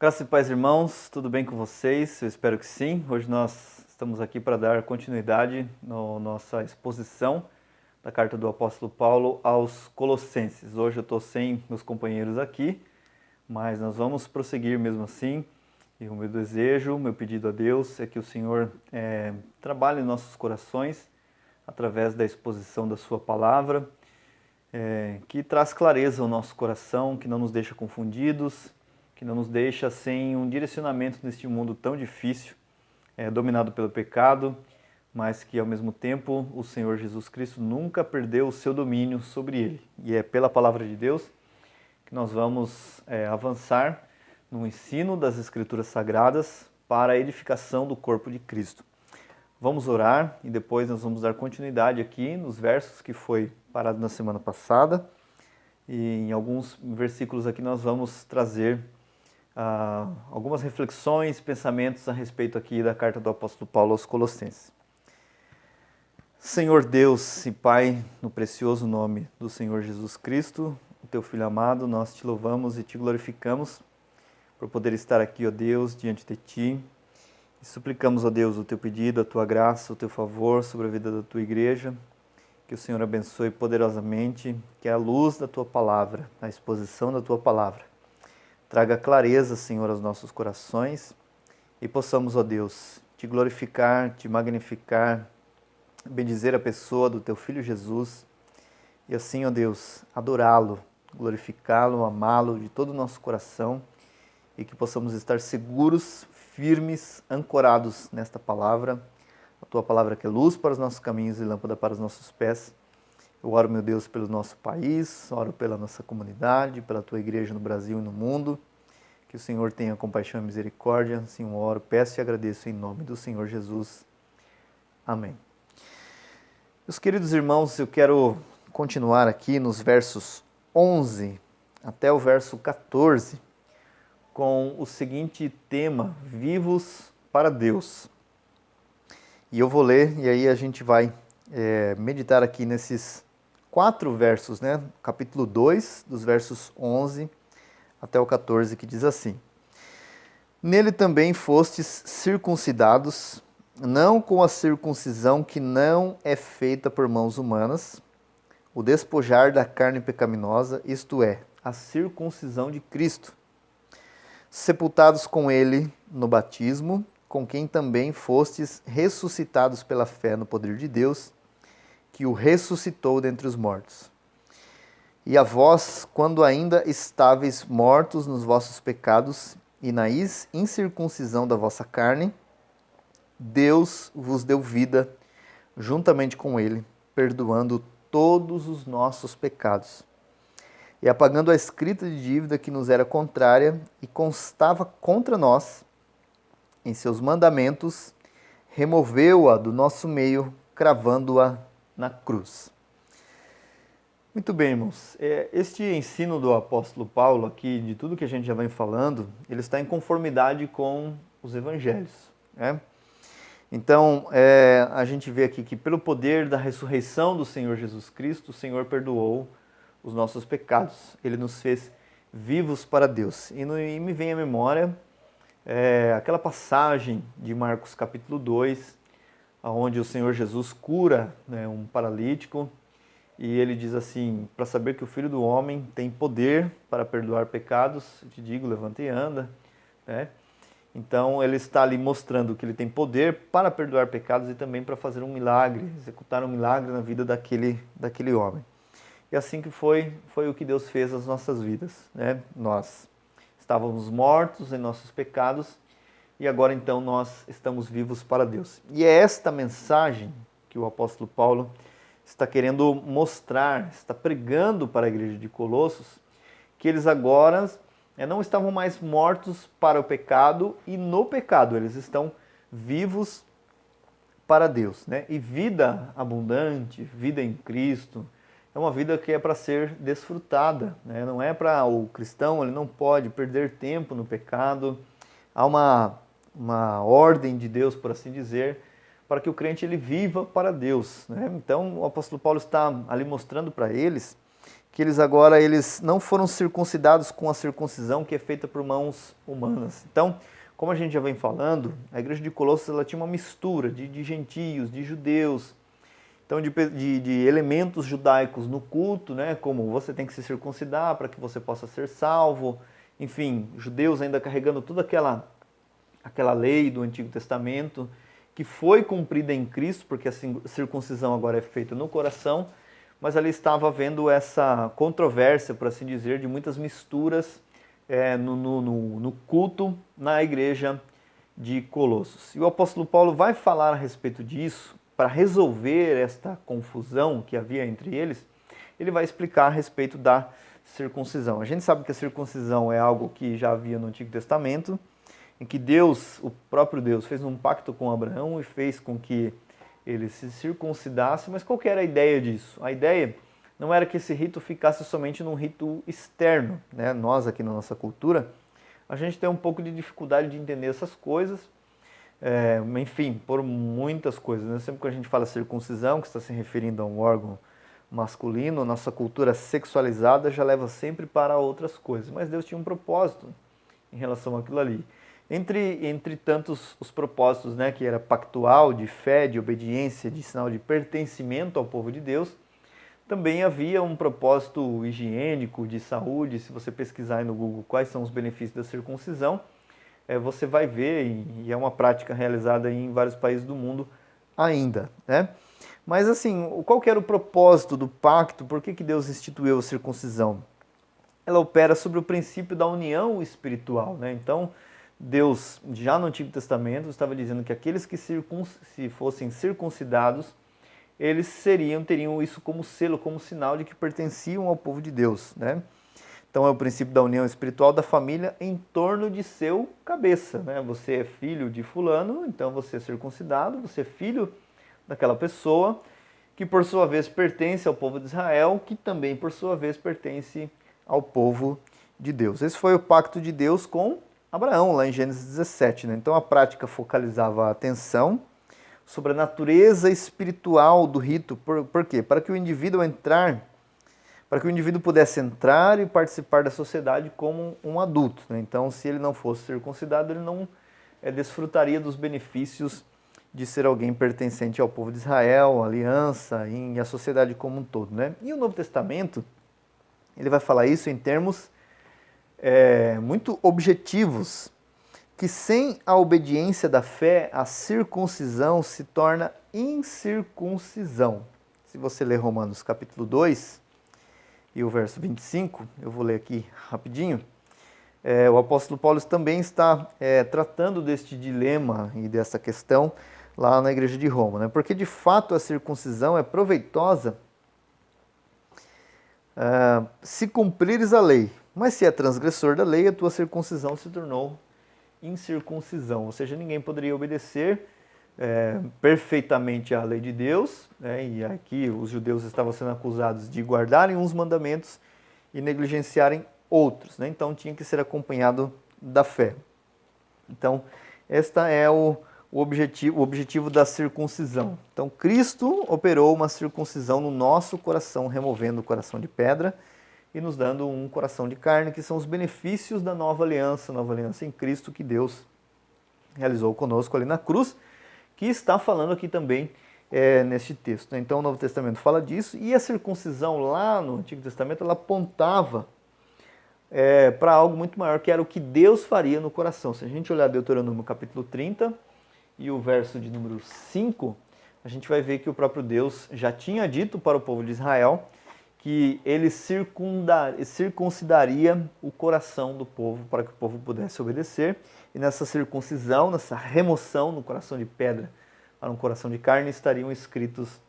Graças e paz, irmãos, tudo bem com vocês? Eu espero que sim. Hoje nós estamos aqui para dar continuidade na nossa exposição da carta do apóstolo Paulo aos Colossenses. Hoje eu estou sem meus companheiros aqui, mas nós vamos prosseguir mesmo assim. E o meu desejo, o meu pedido a Deus é que o Senhor trabalhe em nossos corações através da exposição da sua palavra, que traz clareza ao nosso coração, que não nos deixa confundidos, que não nos deixa sem um direcionamento neste mundo tão difícil, dominado pelo pecado, mas que ao mesmo tempo o Senhor Jesus Cristo nunca perdeu o seu domínio sobre ele. E é pela palavra de Deus que nós vamos avançar no ensino das Escrituras Sagradas para a edificação do corpo de Cristo. Vamos orar e depois nós vamos dar continuidade aqui nos versos que foi parado na semana passada. E em alguns versículos aqui nós vamos trazer algumas reflexões, pensamentos a respeito aqui da carta do apóstolo Paulo aos Colossenses. Senhor Deus e Pai, no precioso nome do Senhor Jesus Cristo, o teu Filho amado, nós te louvamos e te glorificamos por poder estar aqui, ó Deus, diante de ti. E suplicamos, ó Deus, o teu pedido, a tua graça, o teu favor sobre a vida da tua igreja. Que o Senhor abençoe poderosamente, que a luz da tua palavra, a exposição da tua palavra, traga clareza, Senhor, aos nossos corações e possamos, ó Deus, te glorificar, te magnificar, bendizer a pessoa do teu Filho Jesus e assim, ó Deus, adorá-lo, glorificá-lo, amá-lo de todo o nosso coração e que possamos estar seguros, firmes, ancorados nesta palavra, a tua palavra que é luz para os nossos caminhos e lâmpada para os nossos pés. Eu oro, meu Deus, pelo nosso país, oro pela nossa comunidade, pela tua igreja no Brasil e no mundo. Que o Senhor tenha compaixão e misericórdia. Assim eu oro, peço e agradeço em nome do Senhor Jesus. Amém. Meus queridos irmãos, eu quero continuar aqui nos versos 11 até o verso 14 com o seguinte tema: vivos para Deus. E eu vou ler e aí a gente vai meditar aqui nesses 4 versos, né? Capítulo 2, dos versos 11 até o 14, que diz assim: Nele também fostes circuncidados, não com a circuncisão que não é feita por mãos humanas, o despojar da carne pecaminosa, isto é, a circuncisão de Cristo, sepultados com ele no batismo, com quem também fostes ressuscitados pela fé no poder de Deus, que o ressuscitou dentre os mortos. E a vós, quando ainda estáveis mortos nos vossos pecados e na incircuncisão da vossa carne, Deus vos deu vida juntamente com ele, perdoando todos os nossos pecados, e apagando a escrita de dívida que nos era contrária e constava contra nós, em seus mandamentos, removeu-a do nosso meio, cravando-a na cruz. Muito bem, irmãos. Este ensino do apóstolo Paulo aqui, de tudo que a gente já vem falando, ele está em conformidade com os evangelhos, né? Então, a gente vê aqui que pelo poder da ressurreição do Senhor Jesus Cristo, o Senhor perdoou os nossos pecados. Ele nos fez vivos para Deus. E me vem à memória aquela passagem de Marcos capítulo 2, onde o Senhor Jesus cura, né, um paralítico, e ele diz assim: para saber que o Filho do Homem tem poder para perdoar pecados, eu te digo, levanta e anda, né? Então ele está ali mostrando que ele tem poder para perdoar pecados e também para fazer um milagre, executar um milagre na vida daquele homem. E assim que foi o que Deus fez nas nossas vidas, né? Nós estávamos mortos em nossos pecados e agora então nós estamos vivos para Deus. E é esta mensagem que o apóstolo Paulo está querendo mostrar, está pregando para a igreja de Colossos, que eles agora não estavam mais mortos para o pecado e no pecado, eles estão vivos para Deus, né? E vida abundante, vida em Cristo, é uma vida que é para ser desfrutada, né? Não é para o cristão, ele não pode perder tempo no pecado. Há uma ordem de Deus, por assim dizer, para que o crente ele viva para Deus, né? Então o apóstolo Paulo está ali mostrando para eles que eles não foram circuncidados com a circuncisão que é feita por mãos humanas. Então, como a gente já vem falando, a igreja de Colossos ela tinha uma mistura de gentios, de judeus, então de elementos judaicos no culto, né, como você tem que se circuncidar para que você possa ser salvo, enfim, judeus ainda carregando toda aquela lei do Antigo Testamento, que foi cumprida em Cristo, porque a circuncisão agora é feita no coração, mas ali estava havendo essa controvérsia, por assim dizer, de muitas misturas no culto na igreja de Colossos. E o apóstolo Paulo vai falar a respeito disso, para resolver esta confusão que havia entre eles, ele vai explicar a respeito da circuncisão. A gente sabe que a circuncisão é algo que já havia no Antigo Testamento, em que Deus, o próprio Deus, fez um pacto com Abraão e fez com que ele se circuncidasse, mas qual que era a ideia disso? A ideia não era que esse rito ficasse somente num rito externo, né? Nós aqui na nossa cultura, a gente tem um pouco de dificuldade de entender essas coisas, enfim, por muitas coisas, né? Sempre que a gente fala circuncisão, que está se referindo a um órgão masculino, nossa cultura sexualizada já leva sempre para outras coisas, mas Deus tinha um propósito em relação àquilo ali. Entre tantos os propósitos, né, que era pactual, de fé, de obediência, de sinal de pertencimento ao povo de Deus, também havia um propósito higiênico, de saúde. Se você pesquisar aí no Google quais são os benefícios da circuncisão, você vai ver, e é uma prática realizada em vários países do mundo ainda, né? Mas assim, qual que era o propósito do pacto? Por que Deus instituiu a circuncisão? Ela opera sobre o princípio da união espiritual, né? Então, Deus, já no Antigo Testamento, estava dizendo que aqueles que se fossem circuncidados, eles teriam isso como selo, como sinal de que pertenciam ao povo de Deus, né? Então é o princípio da união espiritual da família em torno de seu cabeça, né? Você é filho de fulano, então você é circuncidado, você é filho daquela pessoa que por sua vez pertence ao povo de Israel, que também por sua vez pertence ao povo de Deus. Esse foi o pacto de Deus com Abraão, lá em Gênesis 17, né? Então a prática focalizava a atenção sobre a natureza espiritual do rito. Por quê? Para que o indivíduo pudesse entrar e participar da sociedade como um adulto, né? Então, se ele não fosse circuncidado, ele não desfrutaria dos benefícios de ser alguém pertencente ao povo de Israel, a aliança e a sociedade como um todo, né? E o Novo Testamento, ele vai falar isso em termos muito objetivos, que sem a obediência da fé, a circuncisão se torna incircuncisão. Se você ler Romanos capítulo 2 e o verso 25, eu vou ler aqui rapidinho, o apóstolo Paulo também está tratando deste dilema e dessa questão lá na igreja de Roma, né? Porque de fato a circuncisão é proveitosa se cumprires a lei, mas se é transgressor da lei, a tua circuncisão se tornou incircuncisão, ou seja, ninguém poderia obedecer perfeitamente à lei de Deus, né? E aqui os judeus estavam sendo acusados de guardarem uns mandamentos e negligenciarem outros, né? Então tinha que ser acompanhado da fé. Então, este é o objetivo da circuncisão. Então, Cristo operou uma circuncisão no nosso coração, removendo o coração de pedra e nos dando um coração de carne, que são os benefícios da nova aliança em Cristo que Deus realizou conosco ali na cruz, que está falando aqui também neste texto. Então o Novo Testamento fala disso, e a circuncisão lá no Antigo Testamento, ela apontava para algo muito maior, que era o que Deus faria no coração. Se a gente olhar Deuteronômio capítulo 30 e o verso de número 5, a gente vai ver que o próprio Deus já tinha dito para o povo de Israel que ele circuncidaria o coração do povo para que o povo pudesse obedecer. E nessa circuncisão, nessa remoção no coração de pedra para um coração de carne, estariam escritos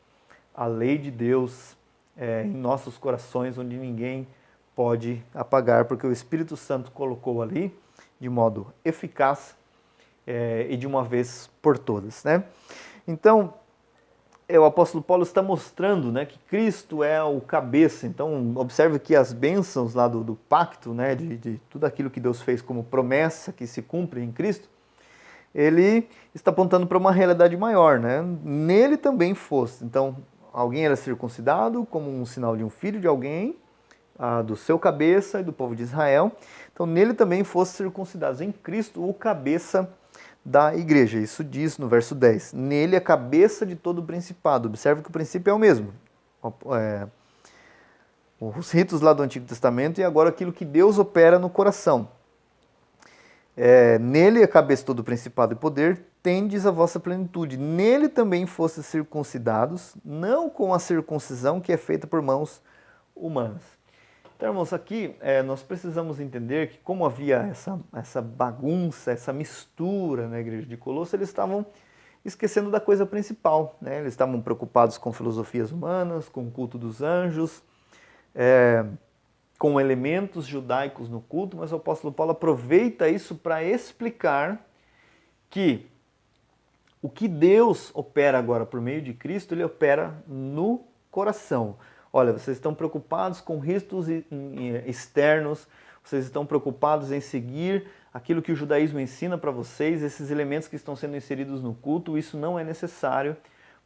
a lei de Deus em nossos corações, onde ninguém pode apagar, porque o Espírito Santo colocou ali de modo eficaz e de uma vez por todas, né? Então, o apóstolo Paulo está mostrando, né, que Cristo é o cabeça. Então, observe que as bênçãos lá do pacto, né, de tudo aquilo que Deus fez como promessa que se cumpre em Cristo, ele está apontando para uma realidade maior, né? Nele também fosse. Então, alguém era circuncidado como um sinal de um filho de alguém, do seu cabeça e do povo de Israel. Então nele também fossem circuncidados. Em Cristo, o cabeça da igreja. Isso diz no verso 10. Nele a cabeça de todo o principado. Observe que o princípio é o mesmo. Os ritos lá do Antigo Testamento e agora aquilo que Deus opera no coração. Nele a cabeça de todo o principado e poder, tendes a vossa plenitude. Nele também fostes circuncidados, não com a circuncisão que é feita por mãos humanas. Então, irmãos, aqui nós precisamos entender que como havia essa bagunça, essa mistura na igreja de Colosso, eles estavam esquecendo da coisa principal, né? Eles estavam preocupados com filosofias humanas, com o culto dos anjos, com elementos judaicos no culto, mas o apóstolo Paulo aproveita isso para explicar que o que Deus opera agora por meio de Cristo, ele opera no coração. Olha, vocês estão preocupados com ritos externos, vocês estão preocupados em seguir aquilo que o judaísmo ensina para vocês, esses elementos que estão sendo inseridos no culto, isso não é necessário,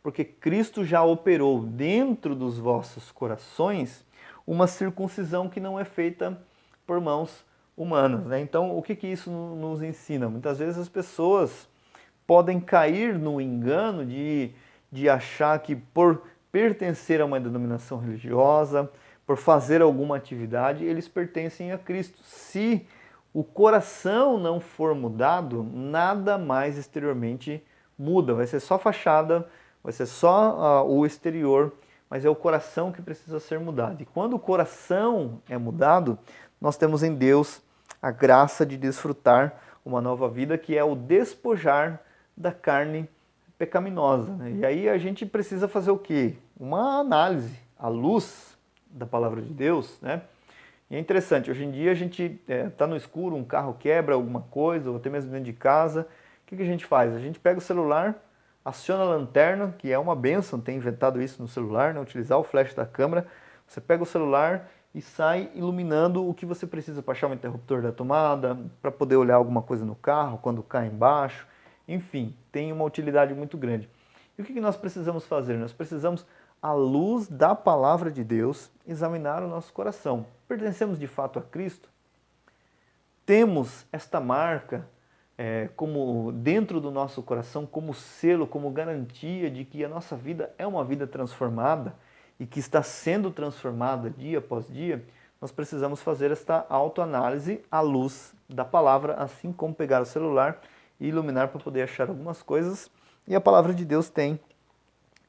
porque Cristo já operou dentro dos vossos corações uma circuncisão que não é feita por mãos humanas, né? Então, o que isso nos ensina? Muitas vezes as pessoas podem cair no engano de achar que por pertencer a uma denominação religiosa, por fazer alguma atividade, eles pertencem a Cristo. Se o coração não for mudado, nada mais exteriormente muda. Vai ser só fachada, vai ser só o exterior, mas é o coração que precisa ser mudado. E quando o coração é mudado, nós temos em Deus a graça de desfrutar uma nova vida, que é o despojar da carne pecaminosa, né? E aí a gente precisa fazer o quê? Uma análise à luz da palavra de Deus, né? E é interessante, hoje em dia a gente está no escuro, um carro quebra alguma coisa, ou até mesmo dentro de casa, o que a gente faz? A gente pega o celular, aciona a lanterna, que é uma bênção, tem inventado isso no celular, né? Utilizar o flash da câmera, você pega o celular e sai iluminando o que você precisa para achar o interruptor da tomada, para poder olhar alguma coisa no carro, quando cai embaixo, enfim, tem uma utilidade muito grande. E o que nós precisamos fazer? Nós precisamos, à luz da palavra de Deus, examinar o nosso coração. Pertencemos de fato a Cristo? Temos esta marca como dentro do nosso coração, como selo, como garantia de que a nossa vida é uma vida transformada e que está sendo transformada dia após dia? Nós precisamos fazer esta autoanálise à luz da palavra, assim como pegar o celular e iluminar para poder achar algumas coisas. E a palavra de Deus tem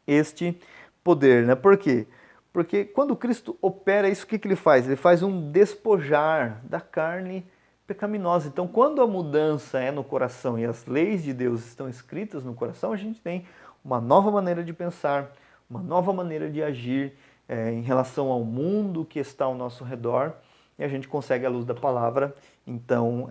este poder, né? Por quê? Porque quando Cristo opera isso, o que ele faz? Ele faz um despojar da carne pecaminosa. Então, quando a mudança é no coração e as leis de Deus estão escritas no coração, a gente tem uma nova maneira de pensar, uma nova maneira de agir em relação ao mundo que está ao nosso redor, e a gente consegue, à luz da palavra, então,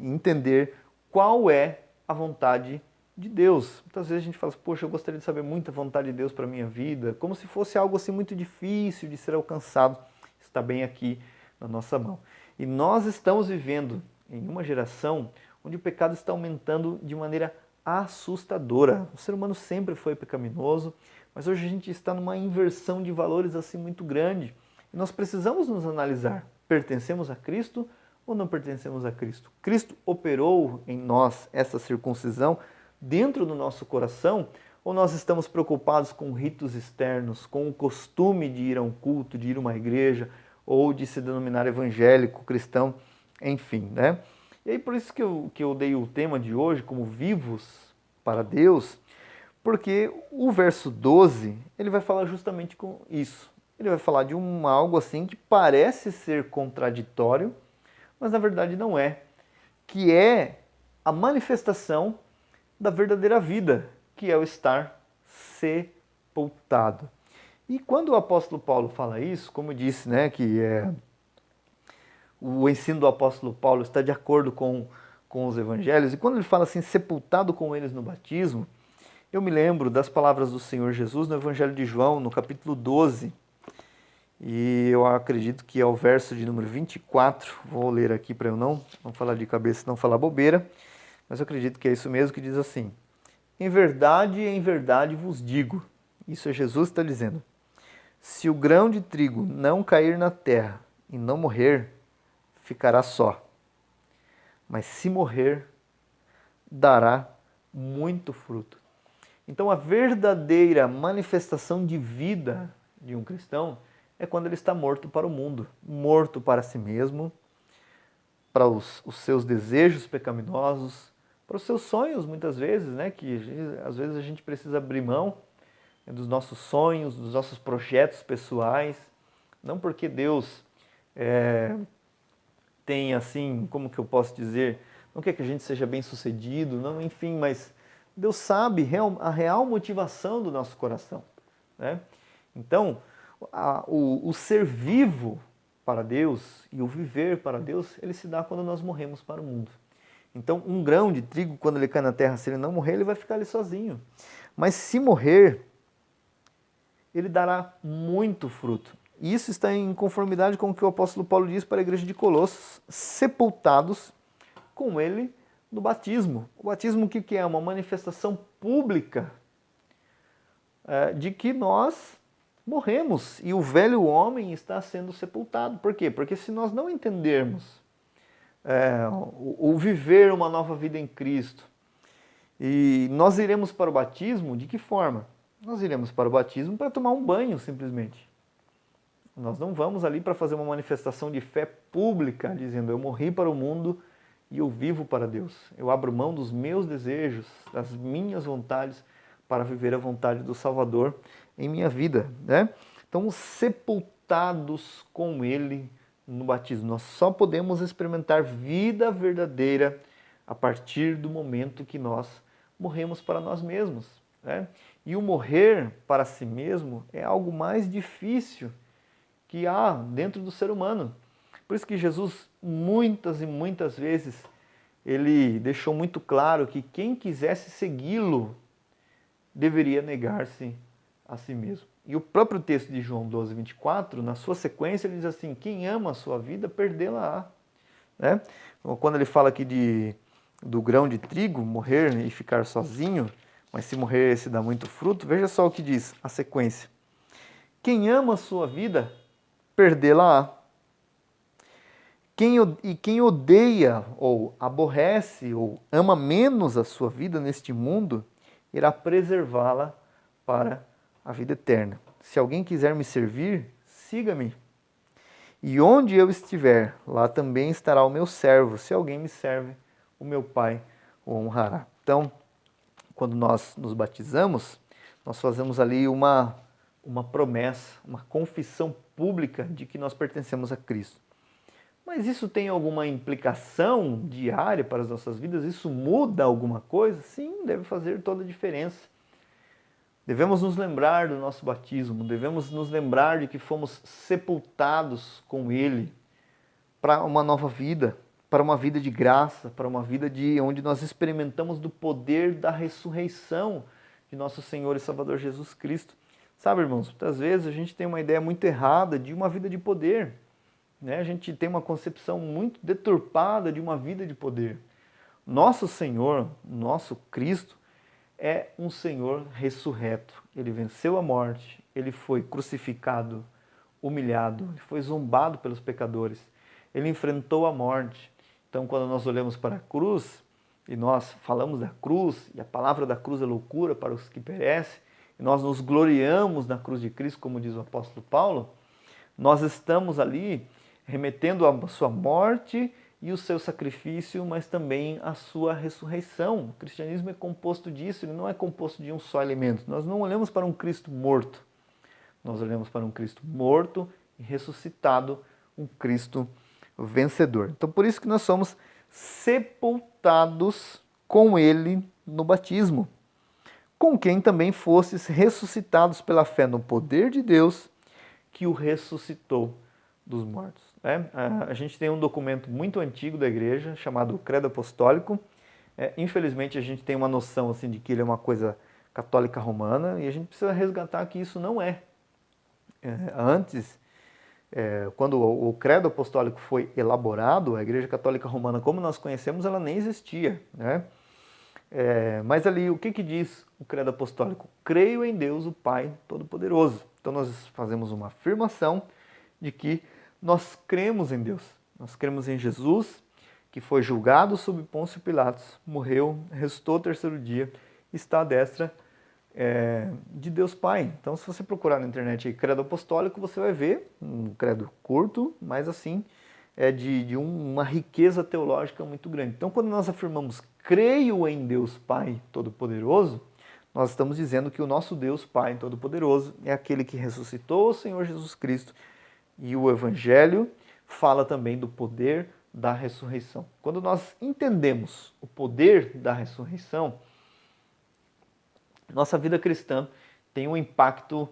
entender qual é a vontade de Deus. Muitas vezes a gente fala assim, poxa, eu gostaria de saber muito a vontade de Deus para a minha vida, como se fosse algo assim muito difícil de ser alcançado. Está bem aqui na nossa mão. E nós estamos vivendo em uma geração onde o pecado está aumentando de maneira assustadora. O ser humano sempre foi pecaminoso, mas hoje a gente está numa inversão de valores assim muito grande. E nós precisamos nos analisar. Pertencemos a Cristo ou não pertencemos a Cristo? Cristo operou em nós essa circuncisão dentro do nosso coração, ou nós estamos preocupados com ritos externos, com o costume de ir a um culto, de ir a uma igreja, ou de se denominar evangélico, cristão, enfim, né? E aí por isso que eu dei o tema de hoje como vivos para Deus, porque o verso 12, ele vai falar justamente com isso. Ele vai falar de algo assim que parece ser contraditório, mas na verdade não é, que é a manifestação da verdadeira vida, que é o estar sepultado. E quando o apóstolo Paulo fala isso, como eu disse, né, que o ensino do apóstolo Paulo está de acordo com os evangelhos, e quando ele fala assim, sepultado com eles no batismo, eu me lembro das palavras do Senhor Jesus no Evangelho de João, no capítulo 12, e eu acredito que é o verso de número 24, vou ler aqui para eu não falar de cabeça, não falar bobeira, mas eu acredito que é isso mesmo que diz assim, em verdade vos digo, isso é Jesus que está dizendo, Se o grão de trigo não cair na terra e não morrer, ficará só. Mas se morrer, dará muito fruto. Então, a verdadeira manifestação de vida de um cristão é quando ele está morto para o mundo, morto para si mesmo, para os seus desejos pecaminosos, para os seus sonhos, muitas vezes, né? Que às vezes a gente precisa abrir mão dos nossos sonhos, dos nossos projetos pessoais, não porque Deus tem assim, como que eu posso dizer, não quer que a gente seja bem sucedido, não, enfim, mas Deus sabe a real motivação do nosso coração, né? Então, o ser vivo para Deus e o viver para Deus, ele se dá quando nós morremos para o mundo. Então, um grão de trigo, quando ele cai na terra, se ele não morrer, ele vai ficar ali sozinho. Mas se morrer, ele dará muito fruto. E isso está em conformidade com o que o apóstolo Paulo diz para a igreja de Colossos, sepultados com ele no batismo. O batismo o que é? Uma manifestação pública de que nós morremos e o velho homem está sendo sepultado. Por quê? Porque se nós não entendermos o viver uma nova vida em Cristo, e nós iremos para o batismo, de que forma? Nós iremos para o batismo para tomar um banho, simplesmente. Nós não vamos ali para fazer uma manifestação de fé pública, dizendo eu morri para o mundo e eu vivo para Deus. Eu abro mão dos meus desejos, das minhas vontades, para viver a vontade do Salvador em minha vida, né? Então, sepultados com Ele no batismo. Nós só podemos experimentar vida verdadeira a partir do momento que nós morremos para nós mesmos, né? E o morrer para si mesmo é algo mais difícil que há dentro do ser humano. Por isso que Jesus, muitas e muitas vezes, ele deixou muito claro que quem quisesse segui-lo deveria negar-se a si mesmo. E o próprio texto de João 12, 24, na sua sequência, ele diz assim, quem ama a sua vida, perdê-la-á. Né? Quando ele fala aqui do grão de trigo, morrer e ficar sozinho, mas se morrer esse dá muito fruto, veja só o que diz a sequência. Quem ama a sua vida, perdê-la-á. Quem odeia ou aborrece ou ama menos a sua vida neste mundo, irá preservá-la para a vida eterna. Se alguém quiser me servir, siga-me. E onde eu estiver, lá também estará o meu servo. Se alguém me serve, o meu Pai o honrará. Então, quando nós nos batizamos, nós fazemos ali uma promessa, uma confissão pública de que nós pertencemos a Cristo. Mas isso tem alguma implicação diária para as nossas vidas? Isso muda alguma coisa? Sim, deve fazer toda a diferença. Devemos nos lembrar do nosso batismo, devemos nos lembrar de que fomos sepultados com Ele para uma nova vida, para uma vida de graça, para uma vida onde nós experimentamos do poder da ressurreição de nosso Senhor e Salvador Jesus Cristo. Sabe, irmãos, muitas vezes a gente tem uma ideia muito errada de uma vida de poder. A gente tem uma concepção muito deturpada de uma vida de poder. Nosso Senhor, nosso Cristo, é um Senhor ressurreto. Ele venceu a morte, ele foi crucificado, humilhado, ele foi zombado pelos pecadores, ele enfrentou a morte. Então, quando nós olhamos para a cruz, e nós falamos da cruz, e a palavra da cruz é loucura para os que perecem, e nós nos gloriamos na cruz de Cristo, como diz o apóstolo Paulo, nós estamos ali remetendo a sua morte e o seu sacrifício, mas também a sua ressurreição. O cristianismo é composto disso, ele não é composto de um só elemento. Nós não olhamos para um Cristo morto, nós olhamos para um Cristo morto e ressuscitado, um Cristo vencedor. Então, por isso que nós somos sepultados com Ele no batismo, com quem também fostes ressuscitados pela fé no poder de Deus, que o ressuscitou dos mortos. A gente tem um documento muito antigo da igreja, chamado Credo Apostólico. Infelizmente, a gente tem uma noção assim, de que ele é uma coisa católica romana, e a gente precisa resgatar que isso não é. Antes, quando o Credo Apostólico foi elaborado, a Igreja Católica Romana, como nós conhecemos, ela nem existia. Mas ali, o que diz o Credo Apostólico? Creio em Deus, o Pai Todo-Poderoso. Então nós fazemos uma afirmação de que nós cremos em Deus. Nós cremos em Jesus, que foi julgado sob Pôncio Pilatos, morreu, ressuscitou ao terceiro dia, está à destra de Deus Pai. Então, se você procurar na internet aí, credo apostólico, você vai ver um credo curto, mas assim, uma riqueza teológica muito grande. Então, quando nós afirmamos creio em Deus Pai Todo-Poderoso, nós estamos dizendo que o nosso Deus Pai Todo-Poderoso é aquele que ressuscitou o Senhor Jesus Cristo, e o Evangelho fala também do poder da ressurreição. Quando nós entendemos o poder da ressurreição, nossa vida cristã tem um impacto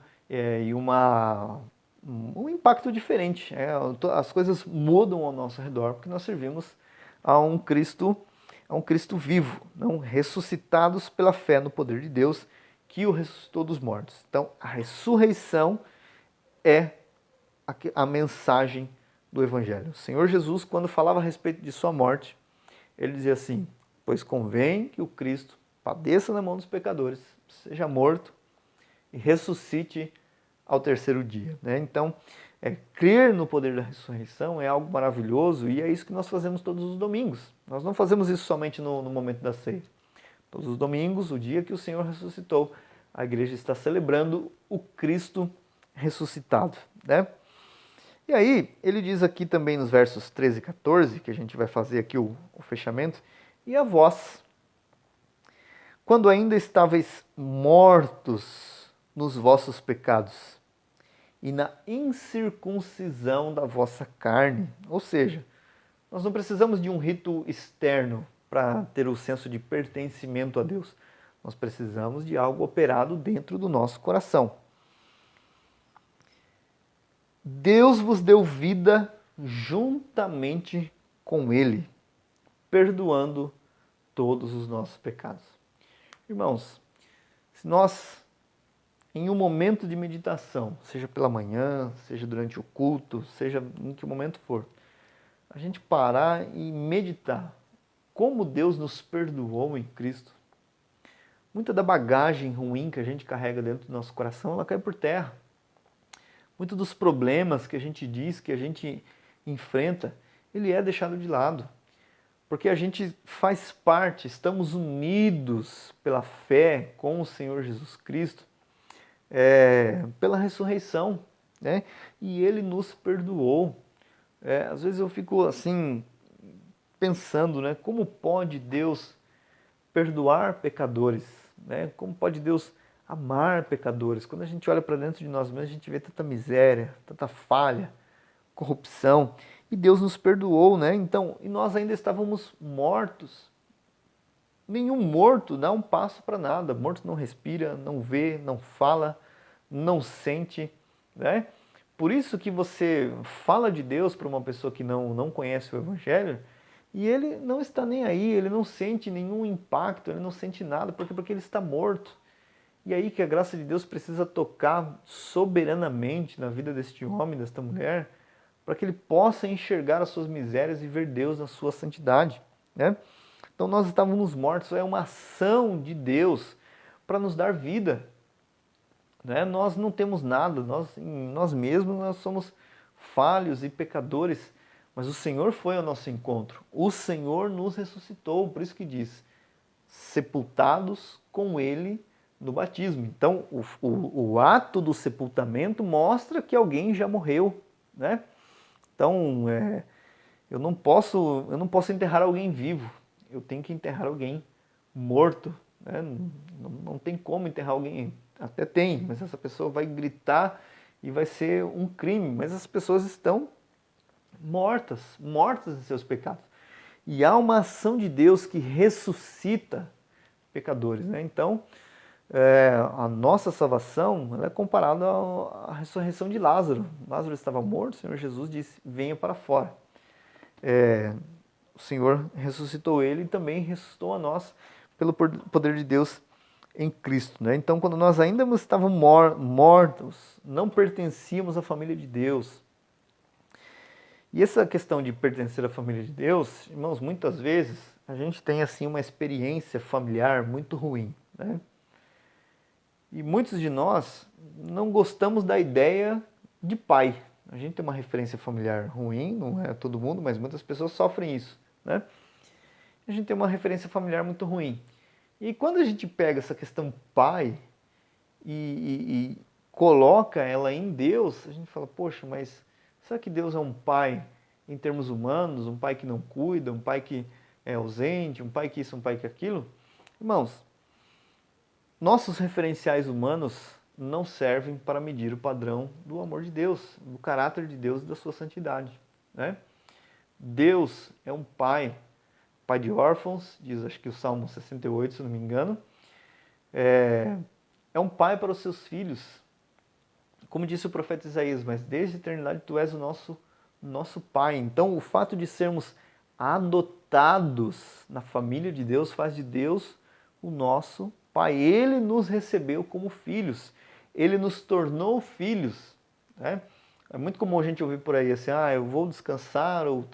um impacto diferente. As coisas mudam ao nosso redor porque nós servimos a um Cristo vivo, não ressuscitados pela fé no poder de Deus que o ressuscitou dos mortos. Então, a ressurreição é a mensagem do Evangelho. O Senhor Jesus, quando falava a respeito de sua morte, ele dizia assim: pois convém que o Cristo padeça na mão dos pecadores, seja morto e ressuscite ao terceiro dia. Então, crer no poder da ressurreição é algo maravilhoso e é isso que nós fazemos todos os domingos. Nós não fazemos isso somente no momento da ceia. Todos os domingos, o dia que o Senhor ressuscitou, a igreja está celebrando o Cristo ressuscitado. E aí, ele diz aqui também nos versos 13 e 14, que a gente vai fazer aqui o fechamento: e a vós, quando ainda estáveis mortos nos vossos pecados e na incircuncisão da vossa carne. Ou seja, nós não precisamos de um rito externo para ter o senso de pertencimento a Deus. Nós precisamos de algo operado dentro do nosso coração. Deus vos deu vida juntamente com Ele, perdoando todos os nossos pecados. Irmãos, se nós, em um momento de meditação, seja pela manhã, seja durante o culto, seja em que momento for, a gente parar e meditar como Deus nos perdoou em Cristo, muita da bagagem ruim que a gente carrega dentro do nosso coração, ela cai por terra. Muitos dos problemas que a gente diz, que a gente enfrenta, ele é deixado de lado. Porque a gente faz parte, estamos unidos pela fé com o Senhor Jesus Cristo, pela ressurreição, E Ele nos perdoou. Às vezes eu fico assim, pensando, como pode Deus perdoar pecadores? Como pode Deus amar pecadores? Quando a gente olha para dentro de nós mesmos, a gente vê tanta miséria, tanta falha, corrupção. E Deus nos perdoou, Então, e nós ainda estávamos mortos. Nenhum morto dá um passo para nada. Morto não respira, não vê, não fala, não sente, Por isso que você fala de Deus para uma pessoa que não conhece o Evangelho e ele não está nem aí, ele não sente nenhum impacto, ele não sente nada, porque ele está morto. E aí que a graça de Deus precisa tocar soberanamente na vida deste homem, desta mulher, para que ele possa enxergar as suas misérias e ver Deus na sua santidade. Então nós estávamos mortos, é uma ação de Deus para nos dar vida. Nós não temos nada, nós mesmos nós somos falhos e pecadores, mas o Senhor foi ao nosso encontro, o Senhor nos ressuscitou, por isso que diz, sepultados com Ele no batismo. Então o ato do sepultamento mostra que alguém já morreu, Então eu não posso enterrar alguém vivo, eu tenho que enterrar alguém morto, não tem como enterrar alguém. Até tem, mas essa pessoa vai gritar e vai ser um crime. Mas as pessoas estão mortas em seus pecados. E há uma ação de Deus que ressuscita pecadores. Então, a nossa salvação ela é comparada à ressurreição de Lázaro. Lázaro estava morto, o Senhor Jesus disse, venha para fora. O Senhor ressuscitou ele e também ressuscitou a nós pelo poder de Deus em Cristo. Então, quando nós ainda estávamos mortos, não pertencíamos à família de Deus. E essa questão de pertencer à família de Deus, irmãos, muitas vezes a gente tem assim uma experiência familiar muito ruim. E muitos de nós não gostamos da ideia de pai. A gente tem uma referência familiar ruim, não é todo mundo, mas muitas pessoas sofrem isso, né? A gente tem uma referência familiar muito ruim. E quando a gente pega essa questão pai e coloca ela em Deus, a gente fala, poxa, mas será que Deus é um pai em termos humanos, um pai que não cuida, um pai que é ausente, um pai que isso, um pai que aquilo? Irmãos, nossos referenciais humanos não servem para medir o padrão do amor de Deus, do caráter de Deus e da sua santidade, né? Deus é um pai, pai de órfãos, diz acho que o Salmo 68, se não me engano, é um pai para os seus filhos. Como disse o profeta Isaías, mas desde a eternidade tu és o nosso pai. Então o fato de sermos adotados na família de Deus faz de Deus o nosso pai. Ele nos recebeu como filhos. Ele nos tornou filhos, né? É muito comum a gente ouvir por aí assim, eu vou descansar ou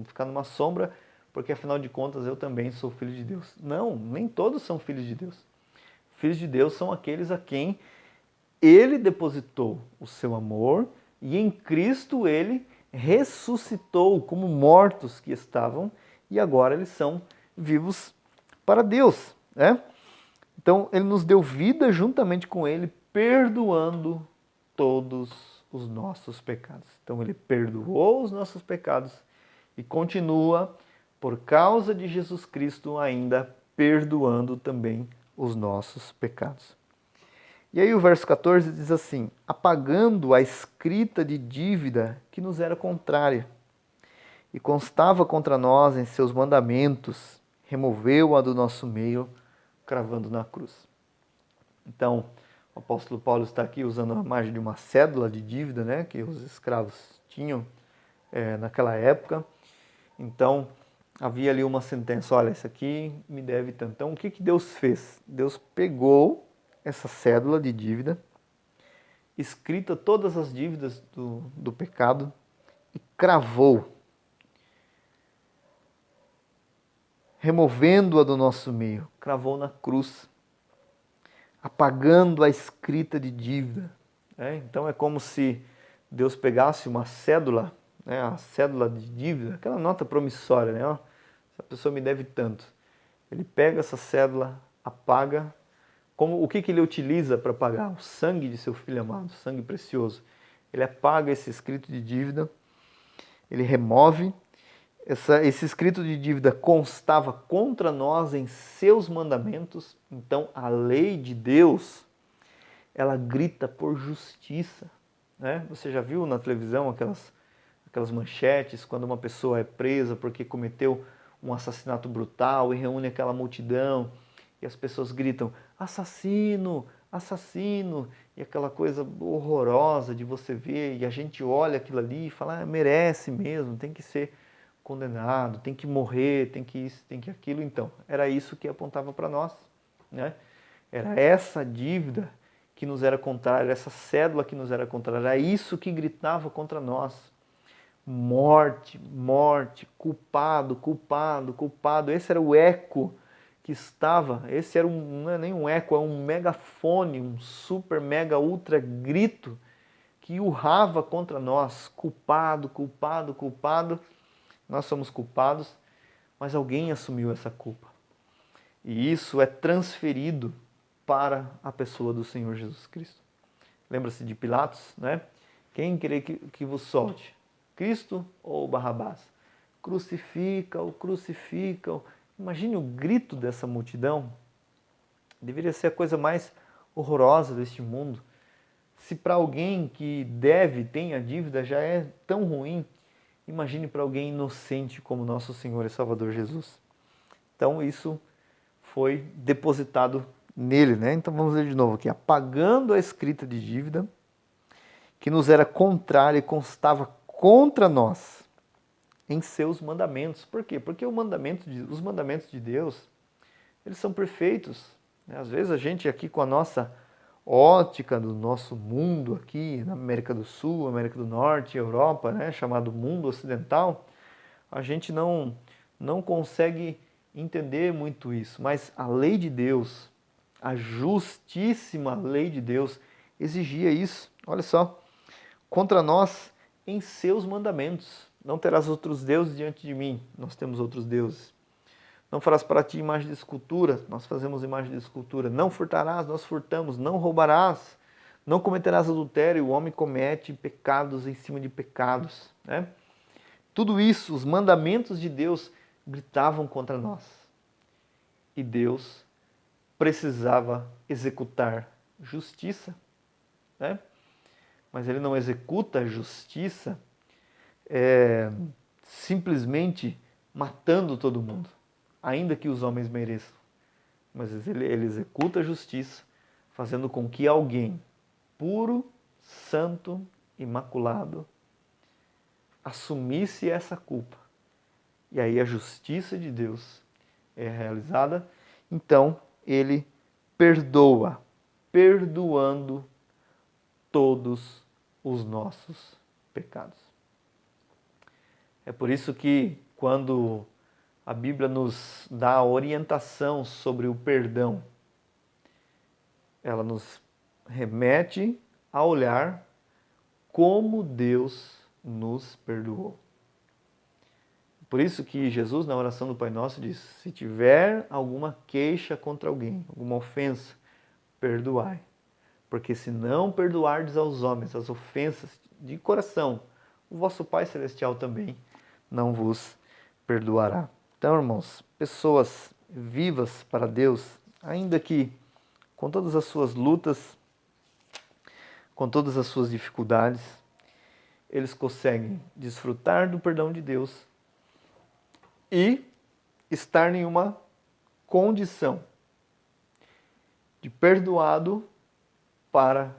ficar numa sombra, porque afinal de contas eu também sou filho de Deus. Não, nem todos são filhos de Deus. Filhos de Deus são aqueles a quem Ele depositou o seu amor e em Cristo Ele ressuscitou como mortos que estavam e agora eles são vivos para Deus, né? Então Ele nos deu vida juntamente com Ele, perdoando todos os nossos pecados. Então Ele perdoou os nossos pecados e continua, por causa de Jesus Cristo, ainda perdoando também os nossos pecados. E aí o verso 14 diz assim, apagando a escrita de dívida que nos era contrária e constava contra nós em seus mandamentos, removeu-a do nosso meio, cravando na cruz. Então, o apóstolo Paulo está aqui usando a imagem de uma cédula de dívida, né, que os escravos tinham naquela época. Então, havia ali uma sentença, olha, isso aqui me deve tanto. Então, o que Deus fez? Deus pegou essa cédula de dívida, escrita todas as dívidas do pecado, e cravou, removendo-a do nosso meio, cravou na cruz, apagando a escrita de dívida. Então é como se Deus pegasse uma cédula, a cédula de dívida, aquela nota promissória, né? Essa pessoa me deve tanto. Ele pega essa cédula, apaga. O que ele utiliza para pagar? O sangue de seu filho amado, sangue precioso. Ele apaga esse escrito de dívida, ele remove. Esse escrito de dívida constava contra nós em seus mandamentos. Então a lei de Deus, ela grita por justiça, né? Você já viu na televisão aquelas manchetes quando uma pessoa é presa porque cometeu um assassinato brutal e reúne aquela multidão e as pessoas gritam assassino, assassino, e aquela coisa horrorosa de você ver, e a gente olha aquilo ali e fala, merece mesmo, tem que ser condenado, tem que morrer, tem que isso, tem que aquilo. Então, era isso que apontava para nós, né? Era essa dívida que nos era contrária, essa cédula que nos era contrária, era isso que gritava contra nós. Morte, morte, culpado, culpado, culpado. Esse era o eco que estava, esse era não é nem um eco, é um megafone, um super, mega, ultra grito que urrava contra nós. Culpado, culpado, culpado. Nós somos culpados, mas alguém assumiu essa culpa. E isso é transferido para a pessoa do Senhor Jesus Cristo. Lembra-se de Pilatos, né? Quem querer que vos solte? Cristo ou Barrabás? Crucifica-o, crucifica-o. Imagine o grito dessa multidão. Deveria ser a coisa mais horrorosa deste mundo. Se para alguém que deve, tem a dívida, já é tão ruim, imagine para alguém inocente como nosso Senhor e Salvador Jesus. Então isso foi depositado nele, né? Então vamos ler de novo aqui. Apagando a escrita de dívida que nos era contrária e constava contra nós em seus mandamentos. Por quê? Porque os mandamentos de Deus, eles são perfeitos. Às vezes a gente aqui com a nossa ótica do nosso mundo aqui na América do Sul, América do Norte, Europa, né, chamado mundo ocidental, a gente não consegue entender muito isso. Mas a lei de Deus, A justíssima lei de Deus exigia isso. Olha só, contra nós em seus mandamentos. Não terás outros deuses diante de mim. Nós temos outros deuses. Não farás para ti imagem de escultura. Nós fazemos imagem de escultura. Não furtarás, nós furtamos. Não roubarás. Não cometerás adultério. O homem comete pecados em cima de pecados. Né? Tudo isso, os mandamentos de Deus gritavam contra nós. E Deus precisava executar justiça. Né? Mas ele não executa a justiça simplesmente matando todo mundo, ainda que os homens mereçam. Mas ele executa a justiça, fazendo com que alguém puro, santo, imaculado, assumisse essa culpa. E aí a justiça de Deus é realizada. Então ele perdoa, perdoando todos os nossos pecados. É por isso que quando a Bíblia nos dá a orientação sobre o perdão, ela nos remete a olhar como Deus nos perdoou. Por isso que Jesus, na oração do Pai Nosso, diz: se tiver alguma queixa contra alguém, alguma ofensa, perdoai. Porque se não perdoardes aos homens as ofensas de coração, o vosso Pai Celestial também não vos perdoará. Então, irmãos, pessoas vivas para Deus, ainda que com todas as suas lutas, com todas as suas dificuldades, eles conseguem desfrutar do perdão de Deus e estar em uma condição de perdoado para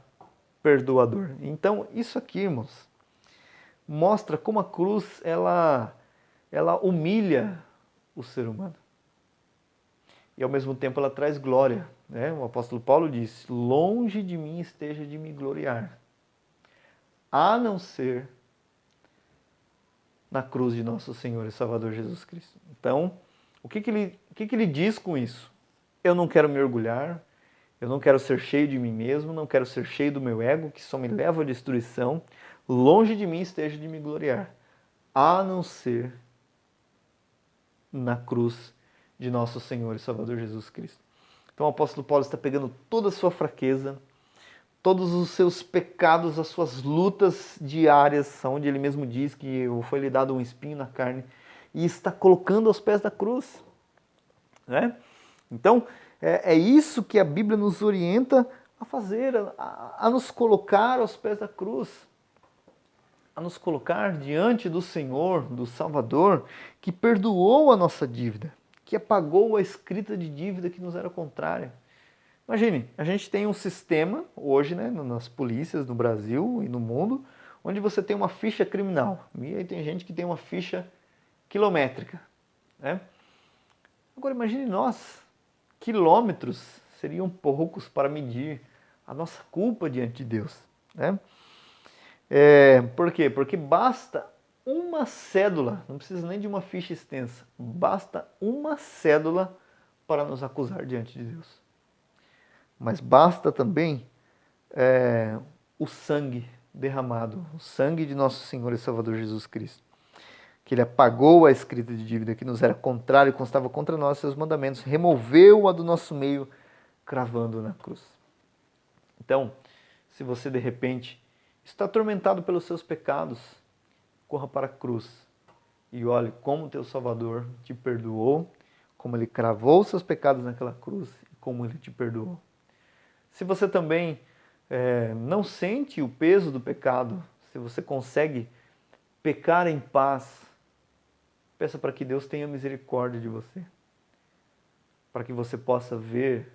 perdoador. Então, isso aqui, irmãos, mostra como a cruz ela humilha o ser humano. E ao mesmo tempo ela traz glória. Né? O apóstolo Paulo diz: longe de mim esteja de me gloriar, a não ser na cruz de nosso Senhor e Salvador Jesus Cristo. Então, o que ele diz com isso? Eu não quero me orgulhar, eu não quero ser cheio de mim mesmo, não quero ser cheio do meu ego, que só me leva à destruição. Longe de mim esteja de me gloriar, a não ser na cruz de nosso Senhor e Salvador Jesus Cristo. Então o apóstolo Paulo está pegando toda a sua fraqueza, todos os seus pecados, as suas lutas diárias, onde ele mesmo diz que foi-lhe dado um espinho na carne, e está colocando aos pés da cruz. Né? Então, é isso que a Bíblia nos orienta a fazer, a nos colocar aos pés da cruz, a nos colocar diante do Senhor, do Salvador, que perdoou a nossa dívida, que apagou a escrita de dívida que nos era contrária. Imagine, a gente tem um sistema hoje, né, nas polícias no Brasil e no mundo, onde você tem uma ficha criminal. E aí tem gente que tem uma ficha quilométrica. Né? Agora imagine nós, quilômetros seriam poucos para medir a nossa culpa diante de Deus. Né? Por quê? Porque basta uma cédula, não precisa nem de uma ficha extensa, basta uma cédula para nos acusar diante de Deus. Mas basta também o sangue derramado, o sangue de nosso Senhor e Salvador Jesus Cristo, que ele apagou a escrita de dívida que nos era contrária e constava contra nós, seus mandamentos, removeu-a do nosso meio, cravando na cruz. Então, se você de repente está atormentado pelos seus pecados, corra para a cruz e olhe como teu Salvador te perdoou, como ele cravou seus pecados naquela cruz e como ele te perdoou. Se você também não sente o peso do pecado, se você consegue pecar em paz, peça para que Deus tenha misericórdia de você, para que você possa ver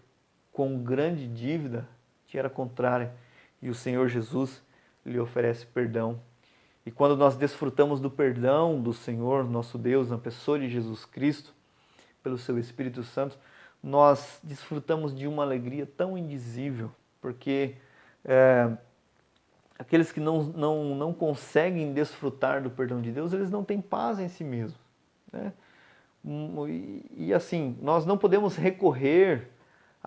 quão grande dívida te era contrária e o Senhor Jesus lhe oferece perdão. E quando nós desfrutamos do perdão do Senhor, nosso Deus, na pessoa de Jesus Cristo, pelo seu Espírito Santo, nós desfrutamos de uma alegria tão indizível, porque aqueles que não conseguem desfrutar do perdão de Deus, eles não têm paz em si mesmos. Né? E assim, nós não podemos recorrer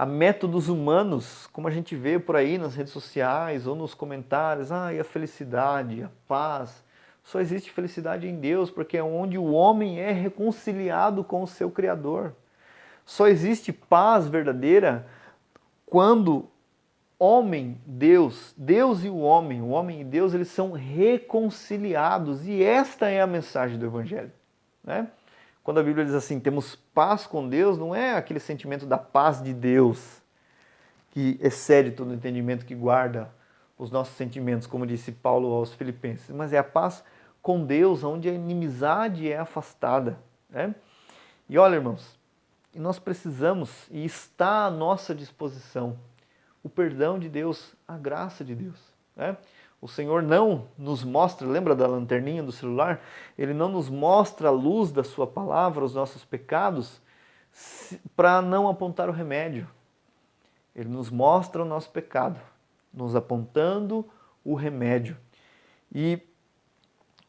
a métodos humanos, como a gente vê por aí nas redes sociais ou nos comentários, e a felicidade, a paz. Só existe felicidade em Deus, porque é onde o homem é reconciliado com o seu Criador. Só existe paz verdadeira quando Deus e o homem e Deus, eles são reconciliados. E esta é a mensagem do Evangelho, né? Quando a Bíblia diz assim, temos paz com Deus, não é aquele sentimento da paz de Deus, que excede todo o entendimento, que guarda os nossos sentimentos, como disse Paulo aos Filipenses, mas é a paz com Deus, onde a inimizade é afastada, né? E olha, irmãos, nós precisamos, e está à nossa disposição, o perdão de Deus, a graça de Deus, né? O Senhor não nos mostra, lembra da lanterninha do celular? Ele não nos mostra a luz da sua palavra, os nossos pecados, para não apontar o remédio. Ele nos mostra o nosso pecado, nos apontando o remédio. E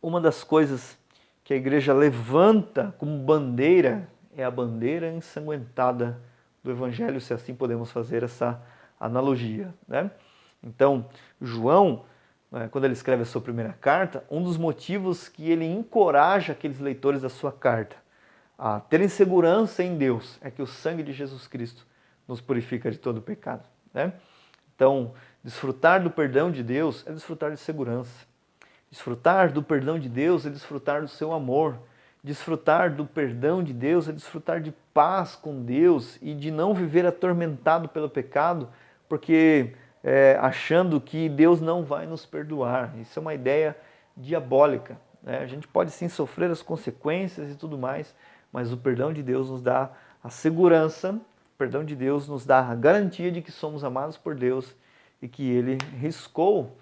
uma das coisas que a igreja levanta como bandeira é a bandeira ensanguentada do Evangelho, se assim podemos fazer essa analogia, né? Então, João, quando ele escreve a sua primeira carta, um dos motivos que ele encoraja aqueles leitores da sua carta a terem segurança em Deus é que o sangue de Jesus Cristo nos purifica de todo o pecado, né? Então, desfrutar do perdão de Deus é desfrutar de segurança. Desfrutar do perdão de Deus é desfrutar do seu amor. Desfrutar do perdão de Deus é desfrutar de paz com Deus e de não viver atormentado pelo pecado, porque achando que Deus não vai nos perdoar. Isso é uma ideia diabólica, né? A gente pode sim sofrer as consequências e tudo mais, mas o perdão de Deus nos dá a segurança, o perdão de Deus nos dá a garantia de que somos amados por Deus e que Ele riscou,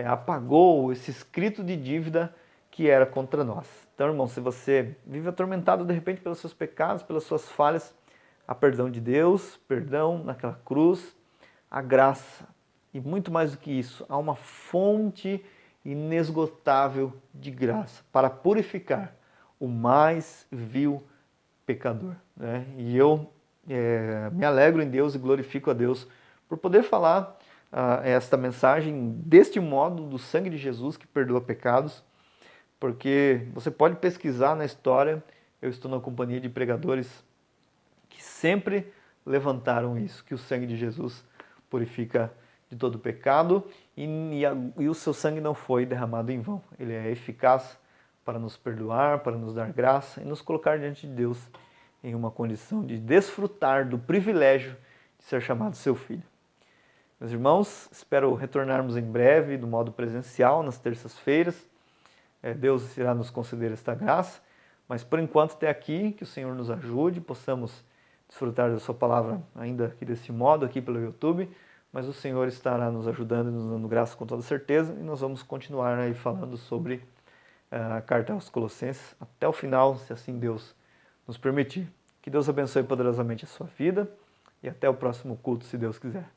apagou esse escrito de dívida que era contra nós. Então, irmão, se você vive atormentado de repente pelos seus pecados, pelas suas falhas, há perdão de Deus, perdão naquela cruz, a graça. E muito mais do que isso, há uma fonte inesgotável de graça para purificar o mais vil pecador, né? E eu me alegro em Deus e glorifico a Deus por poder falar esta mensagem deste modo, do sangue de Jesus que perdoa pecados, porque você pode pesquisar na história, eu estou na companhia de pregadores que sempre levantaram isso, que o sangue de Jesus purifica de todo pecado e o seu sangue não foi derramado em vão. Ele é eficaz para nos perdoar, para nos dar graça e nos colocar diante de Deus em uma condição de desfrutar do privilégio de ser chamado seu filho. Meus irmãos, espero retornarmos em breve do modo presencial, nas terças-feiras. Deus irá nos conceder esta graça, mas por enquanto até aqui, que o Senhor nos ajude, possamos desfrutar da sua palavra ainda aqui desse modo, aqui pelo YouTube, mas o Senhor estará nos ajudando e nos dando graça com toda certeza, e nós vamos continuar aí falando sobre a carta aos Colossenses até o final, se assim Deus nos permitir. Que Deus abençoe poderosamente a sua vida e até o próximo culto, se Deus quiser.